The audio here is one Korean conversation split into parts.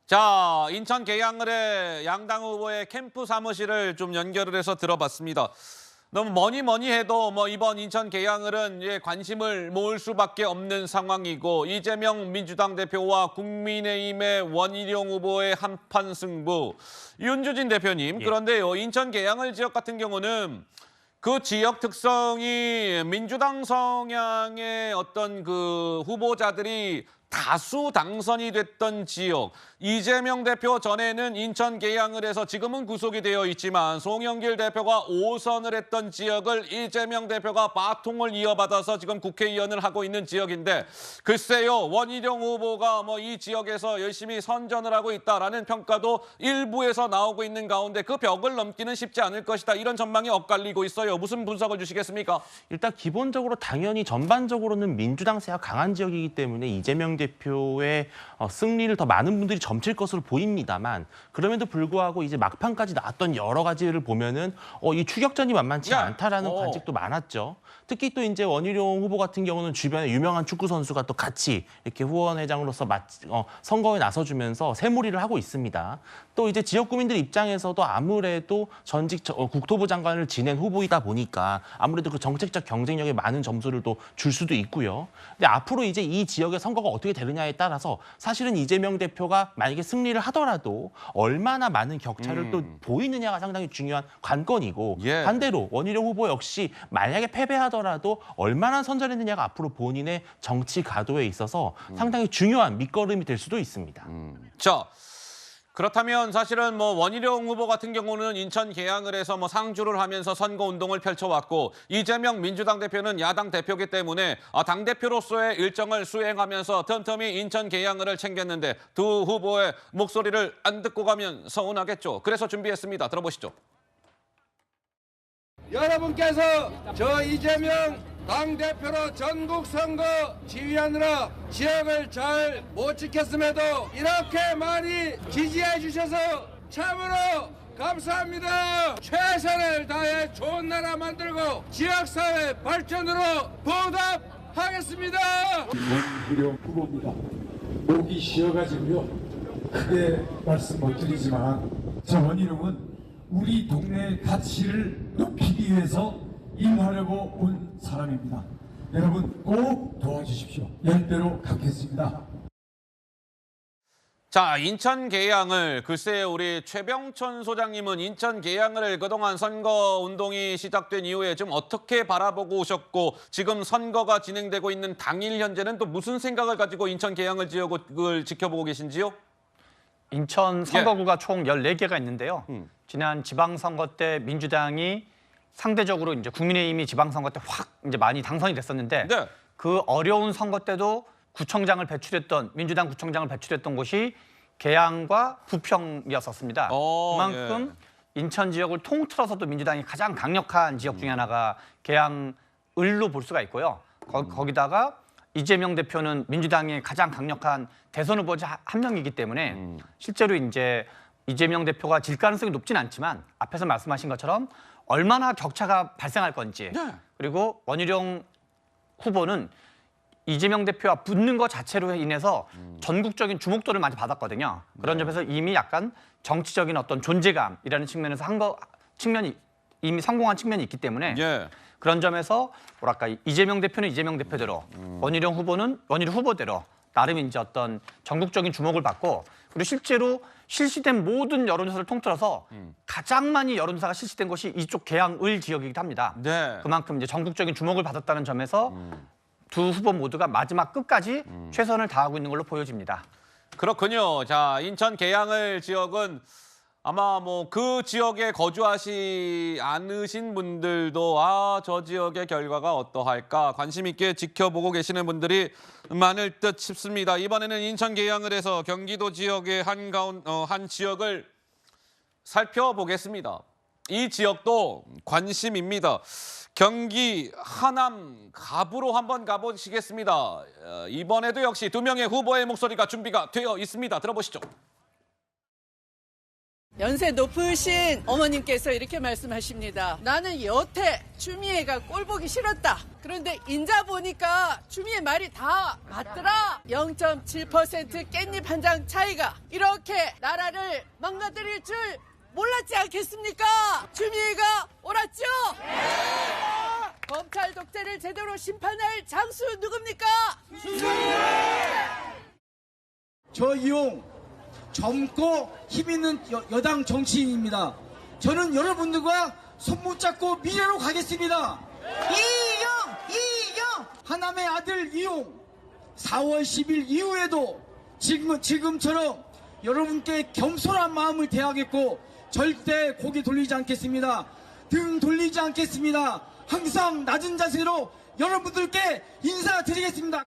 자, 인천 계양을의 양당 후보의 캠프 사무실을 좀 연결을 해서 들어봤습니다. 너무 뭐니 해도 이번 인천 계양을은 관심을 모을 수밖에 없는 상황이고 이재명 민주당 대표와 국민의힘의 원희룡 후보의 한판 승부. 윤주진 대표님, 그런데요, 인천 계양을 지역 같은 경우는 그 지역 특성이 민주당 성향의 어떤 그 후보자들이 다수 당선이 됐던 지역. 이재명 대표 전에는 인천 계양을에서 지금은 구속이 되어 있지만 송영길 대표가 5선을 했던 지역을 이재명 대표가 바통을 이어받아서 지금 국회의원을 하고 있는 지역인데 글쎄요, 원희룡 후보가 이 지역에서 열심히 선전을 하고 있다라는 평가도 일부에서 나오고 있는 가운데 그 벽을 넘기는 쉽지 않을 것이다. 이런 전망이 엇갈리고 있어요. 무슨 분석을 주시겠습니까? 일단 기본적으로 당연히 전반적으로는 민주당세가 강한 지역이기 때문에 이재명 대표의 승리를 더 많은 분들이 점칠 것으로 보입니다만 그럼에도 불구하고 이제 막판까지 나왔던 여러 가지를 보면은 이 추격전이 만만치 않다라는 관측도 많았죠. 특히 또 이제 원희룡 후보 같은 경우는 주변에 유명한 축구 선수가 또 같이 이렇게 후원회장으로서 선거에 나서주면서 새몰이를 하고 있습니다. 또 이제 지역 구민들 입장에서도 아무래도 전직 국토부 장관을 지낸 후보이다 보니까 아무래도 그 정책적 경쟁력에 많은 점수를 또 줄 수도 있고요. 근데 앞으로 이제 이 지역의 선거가 어떻게 되느냐에 따라서 사실은 이재명 대표가 만약에 승리를 하더라도 얼마나 많은 격차를 또 보이느냐가 상당히 중요한 관건이고 반대로 원희룡 후보 역시 만약에 패배하더라도 얼마나 선전했느냐가 앞으로 본인의 정치 가도에 있어서 상당히 중요한 밑거름이 될 수도 있습니다. 자, 그렇다면 사실은 원희룡 후보 같은 경우는 인천 계양을에서 상주를 하면서 선거 운동을 펼쳐왔고 이재명 민주당 대표는 야당 대표기 때문에 당대표로서의 일정을 수행하면서 틈틈이 인천 계양을을 챙겼는데 두 후보의 목소리를 안 듣고 가면 서운하겠죠. 그래서 준비했습니다. 들어보시죠. 여러분께서 저 이재명 당대표로 전국 선거 지휘하느라 지역을 잘 못 지켰음에도 이렇게 많이 지지해 주셔서 참으로 감사합니다. 최선을 다해 좋은 나라 만들고 지역사회 발전으로 보답하겠습니다. 원희룡 후보입니다. 목이 쉬어가지고요. 크게 말씀 못 드리지만 저 원희룡은 우리 동네의 가치를 높이기 위해서 일하려고 온 사람입니다. 여러분 꼭 도와주십시오. 열대로 갚겠습니다. 자, 인천 계양을 글쎄 우리 최병천 소장님은 인천 계양을 그동안 선거 운동이 시작된 이후에 좀 어떻게 바라보고 오셨고 지금 선거가 진행되고 있는 당일 현재는 또 무슨 생각을 가지고 인천 계양을 지역을 지켜보고 계신지요? 인천 선거구가 총 14개가 있는데요. 지난 지방선거 때 민주당이 상대적으로 이제 국민의힘이 지방선거 때 확 이제 많이 당선이 됐었는데 그 어려운 선거 때도 민주당 구청장을 배출했던 곳이 계양과 부평이었었습니다. 그만큼 인천 지역을 통틀어서도 민주당이 가장 강력한 지역 중에 하나가 계양을로 볼 수가 있고요. 거기다가 이재명 대표는 민주당의 가장 강력한 대선 후보자 한 명이기 때문에 실제로 이제 이재명 대표가 질 가능성이 높진 않지만 앞에서 말씀하신 것처럼 얼마나 격차가 발생할 건지 그리고 원희룡 후보는 이재명 대표와 붙는 것 자체로 인해서 전국적인 주목도를 많이 받았거든요. 그런 점에서 이미 약간 정치적인 어떤 존재감이라는 측면에서 측면이 이미 성공한 측면이 있기 때문에 그런 점에서 뭐랄까 이재명 대표는 이재명 대표대로 원희룡 후보는 원희룡 후보대로 나름 이제 어떤 전국적인 주목을 받고 그리고 실제로 실시된 모든 여론조사를 통틀어서 가장 많이 여론조사가 실시된 것이 이쪽 계양을 지역이기도 합니다. 그만큼 이제 전국적인 주목을 받았다는 점에서 두 후보 모두가 마지막 끝까지 최선을 다하고 있는 걸로 보여집니다. 그렇군요. 자, 인천 계양을 지역은 아마 그 지역에 거주하지 않으신 분들도 저 지역의 결과가 어떠할까 관심 있게 지켜보고 계시는 분들이 많을 듯 싶습니다. 이번에는 인천 계양을에서 경기도 지역의 한 지역을 살펴보겠습니다. 이 지역도 관심입니다. 경기 하남 갑으로 한번 가보시겠습니다. 이번에도 역시 두 명의 후보의 목소리가 준비가 되어 있습니다. 들어보시죠. 연세 높으신 어머님께서 이렇게 말씀하십니다. 나는 여태 추미애가 꼴 보기 싫었다. 그런데 인자 보니까 추미애 말이 다 맞더라. 0.7% 깻잎 한 장 차이가 이렇게 나라를 망가뜨릴 줄 몰랐지 않겠습니까? 추미애가 옳았죠? 검찰 독재를 제대로 심판할 장수 누굽니까? 저 이용 젊고 힘있는 여당 정치인입니다. 저는 여러분들과 손붙잡고 미래로 가겠습니다. 이용 하남의 아들 이용 4월 10일 이후에도 지금처럼 여러분께 겸손한 마음을 대하겠고 절대 고개 돌리지 않겠습니다. 등 돌리지 않겠습니다. 항상 낮은 자세로 여러분들께 인사드리겠습니다.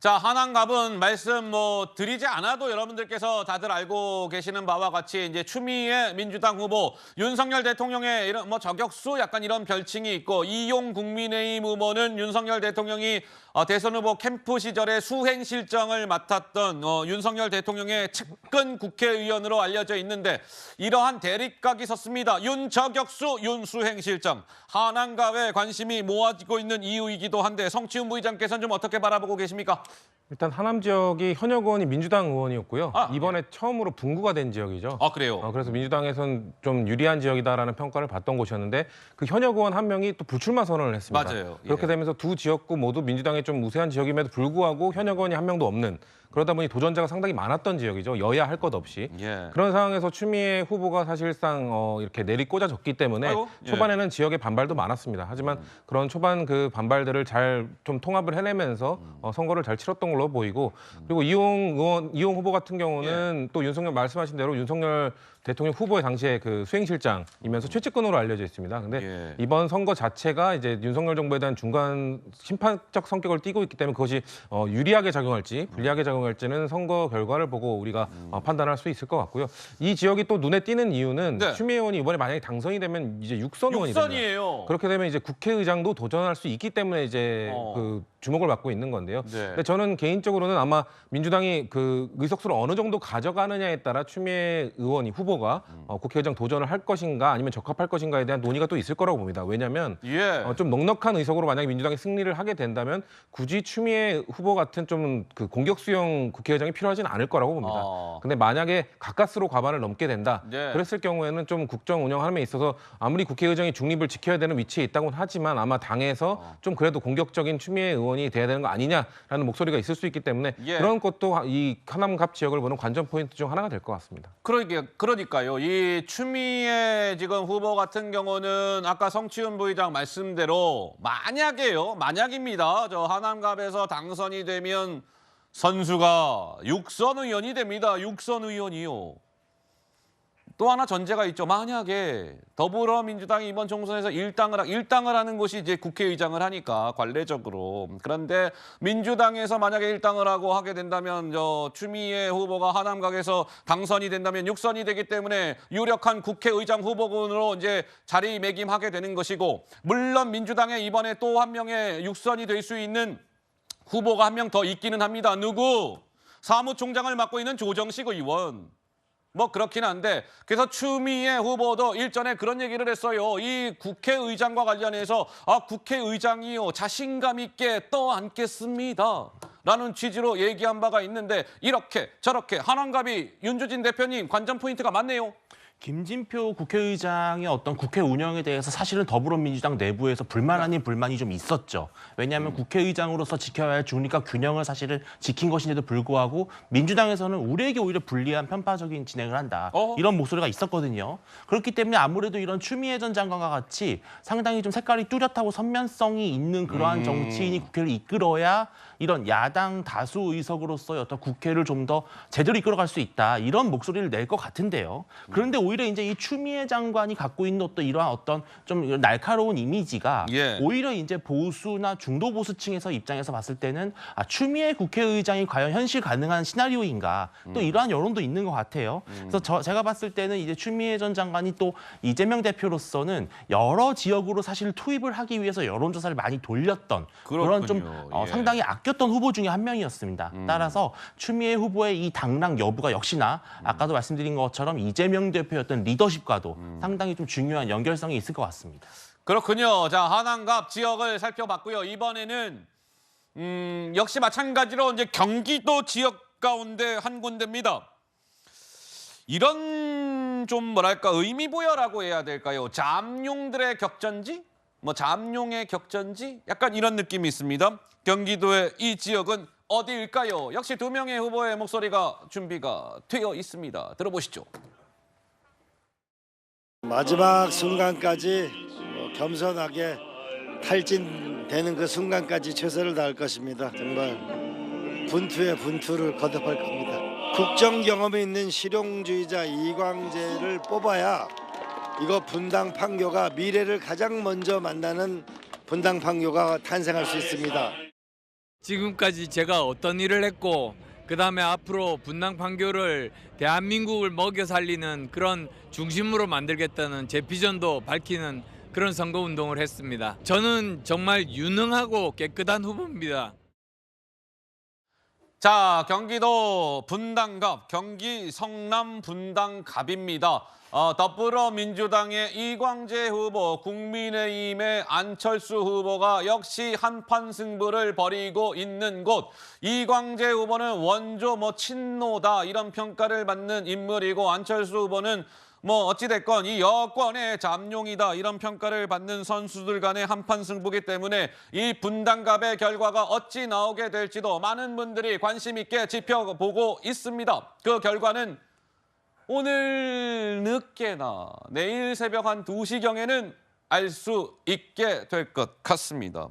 자, 하남갑은 말씀 드리지 않아도 여러분들께서 다들 알고 계시는 바와 같이 이제 추미애 민주당 후보, 윤석열 대통령의 이런 저격수 약간 이런 별칭이 있고, 이용 국민의힘 후보는 윤석열 대통령이 대선 후보 캠프 시절에 수행실장을 맡았던 윤석열 대통령의 측근 국회의원으로 알려져 있는데, 이러한 대립각이 섰습니다. 윤저격수, 윤수행실장. 하남갑에 관심이 모아지고 있는 이유이기도 한데, 성치훈 부의장께서는 좀 어떻게 바라보고 계십니까? 일단 하남 지역이 현역 의원이 민주당 의원이었고요. 이번에 처음으로 분구가 된 지역이죠. 아, 그래요? 그래서 민주당에선 좀 유리한 지역이다라는 평가를 받던 곳이었는데 그 현역 의원 한 명이 또 불출마 선언을 했습니다. 맞아요. 그렇게 예. 되면서 두 지역구 모두 민주당의 좀 우세한 지역임에도 불구하고 현역 의원이 한 명도 없는, 그러다 보니 도전자가 상당히 많았던 지역이죠. 여야 할 것 없이. 예. 그런 상황에서 추미애 후보가 사실상 이렇게 내리꽂아졌기 때문에 아이고, 예. 초반에는 지역의 반발도 많았습니다. 하지만 그런 초반 그 반발들을 잘 좀 통합을 해내면서 선거를 잘 치렀던 걸로 보이고, 그리고 이용 후보 같은 경우는 또 윤석열 말씀하신 대로 윤석열 대통령 후보의 당시에 그 수행실장이면서 최측근으로 알려져 있습니다. 근데 예. 이번 선거 자체가 이제 윤석열 정부에 대한 중간 심판적 성격을 띠고 있기 때문에 그것이 유리하게 작용할지 불리하게 작용할지는 선거 결과를 보고 우리가 판단할 수 있을 것 같고요. 이 지역이 또 눈에 띄는 이유는 네. 추미애 의원이 이번에 만약에 당선이 되면 이제 육선 의원이 됩니다. 육선이에요. 그렇게 되면 이제 국회의장도 도전할 수 있기 때문에 이제 그 주목을 받고 있는 건데요. 네. 근데 저는 개인적으로는 아마 민주당이 그 의석수를 어느 정도 가져가느냐에 따라 추미애 의원이 후보가 국회의장 도전을 할 것인가 아니면 적합할 것인가에 대한 논의가 또 있을 거라고 봅니다. 왜냐하면 예. 좀 넉넉한 의석으로 만약에 민주당이 승리를 하게 된다면 굳이 추미애 후보 같은 좀 그 공격수용 국회의장이 필요하지는 않을 거라고 봅니다. 근데 만약에 가까스로 과반을 넘게 된다. 네. 그랬을 경우에는 좀 국정 운영함에 있어서 아무리 국회의장이 중립을 지켜야 되는 위치에 있다고는 하지만 아마 당에서 좀 그래도 공격적인 추미애 의원이 돼야 되는 거 아니냐라는 목소리가 있을 수 있기 때문에 예. 그런 것도 이 하남갑 지역을 보는 관전 포인트 중 하나가 될 것 같습니다. 그러니까요. 이 추미애 지금 후보 같은 경우는 아까 성치훈 부의장 말씀대로 만약입니다. 저 하남갑에서 당선이 되면 선수가 육선 의원이 됩니다. 육선 의원이요. 또 하나 전제가 있죠. 만약에 더불어민주당이 이번 총선에서 일당을 하는 곳이 이제 국회의장을 하니까 관례적으로. 그런데 민주당에서 만약에 일당을 하고 하게 된다면 저 추미애 후보가 하남각에서 당선이 된다면 육선이 되기 때문에 유력한 국회의장 후보군으로 이제 자리매김하게 되는 것이고, 물론 민주당에 이번에 또 한 명의 육선이 될 수 있는 후보가 한 명 더 있기는 합니다. 누구? 사무총장을 맡고 있는 조정식 의원. 그렇긴 한데, 그래서 추미애 후보도 일전에 그런 얘기를 했어요. 이 국회의장과 관련해서 국회의장이요 자신감 있게 떠안겠습니다 라는 취지로 얘기한 바가 있는데, 이렇게 저렇게 하남갑이 윤주진 대표님 관전 포인트가 많네요. 김진표 국회의장의 어떤 국회 운영에 대해서 사실은 더불어민주당 내부에서 불만 아닌 불만이 좀 있었죠. 왜냐하면 국회의장으로서 지켜야 할 중립과 균형을 사실은 지킨 것인데도 불구하고 민주당에서는 우리에게 오히려 불리한 편파적인 진행을 한다. 이런 목소리가 있었거든요. 그렇기 때문에 아무래도 이런 추미애 전 장관과 같이 상당히 좀 색깔이 뚜렷하고 선면성이 있는 그러한 정치인이 국회를 이끌어야 이런 야당 다수 의석으로서의 어떤 국회를 좀 더 제대로 이끌어갈 수 있다. 이런 목소리를 낼 것 같은데요. 그런데 오히려 이제 이 추미애 장관이 갖고 있는 어떤 이러한 어떤 좀 날카로운 이미지가 오히려 이제 보수나 중도 보수층에서 입장에서 봤을 때는 추미애 국회의장이 과연 현실 가능한 시나리오인가 또 이러한 여론도 있는 것 같아요. 그래서 제가 봤을 때는 이제 추미애 전 장관이 또 이재명 대표로서는 여러 지역으로 사실 투입을 하기 위해서 여론조사를 많이 돌렸던 그런 좀 상당히 바뀌었던 후보 중에 한 명이었습니다. 따라서 추미애 후보의 이 당락 여부가 역시나 아까도 말씀드린 것처럼 이재명 대표의 어떤 리더십과도 상당히 좀 중요한 연결성이 있을 것 같습니다. 그렇군요. 자, 한안갑 지역을 살펴봤고요. 이번에는 역시 마찬가지로 이제 경기도 지역 가운데 한 군데입니다. 이런 좀 뭐랄까 의미부여라고 해야 될까요? 잠룡들의 격전지? 뭐 잠룡의 격전지? 약간 이런 느낌이 있습니다. 경기도의 이 지역은 어디일까요? 역시 두 명의 후보의 목소리가 준비가 되어 있습니다. 들어보시죠. 마지막 순간까지 겸손하게 탈진되는 그 순간까지 최선을 다할 것입니다. 정말 분투에 분투를 거듭할 겁니다. 국정 경험이 있는 실용주의자 이광재를 뽑아야 이거 분당 판교가 미래를 가장 먼저 만나는 분당 판교가 탄생할 수 있습니다. 지금까지 제가 어떤 일을 했고 그다음에 앞으로 분당 판교를 대한민국을 먹여 살리는 그런 중심으로 만들겠다는 제 비전도 밝히는 그런 선거운동을 했습니다. 저는 정말 유능하고 깨끗한 후보입니다. 자, 경기도 분당갑, 경기 성남 분당갑입니다. 더불어민주당의 이광재 후보, 국민의힘의 안철수 후보가 역시 한판 승부를 벌이고 있는 곳. 이광재 후보는 원조 친노다 이런 평가를 받는 인물이고 안철수 후보는 어찌됐건 이 여권의 잠룡이다 이런 평가를 받는 선수들 간의 한판 승부기 때문에 이 분당갑의 결과가 어찌 나오게 될지도 많은 분들이 관심 있게 지켜보고 있습니다. 그 결과는 오늘 늦게나 내일 새벽 한 2시경에는 알 수 있게 될 것 같습니다.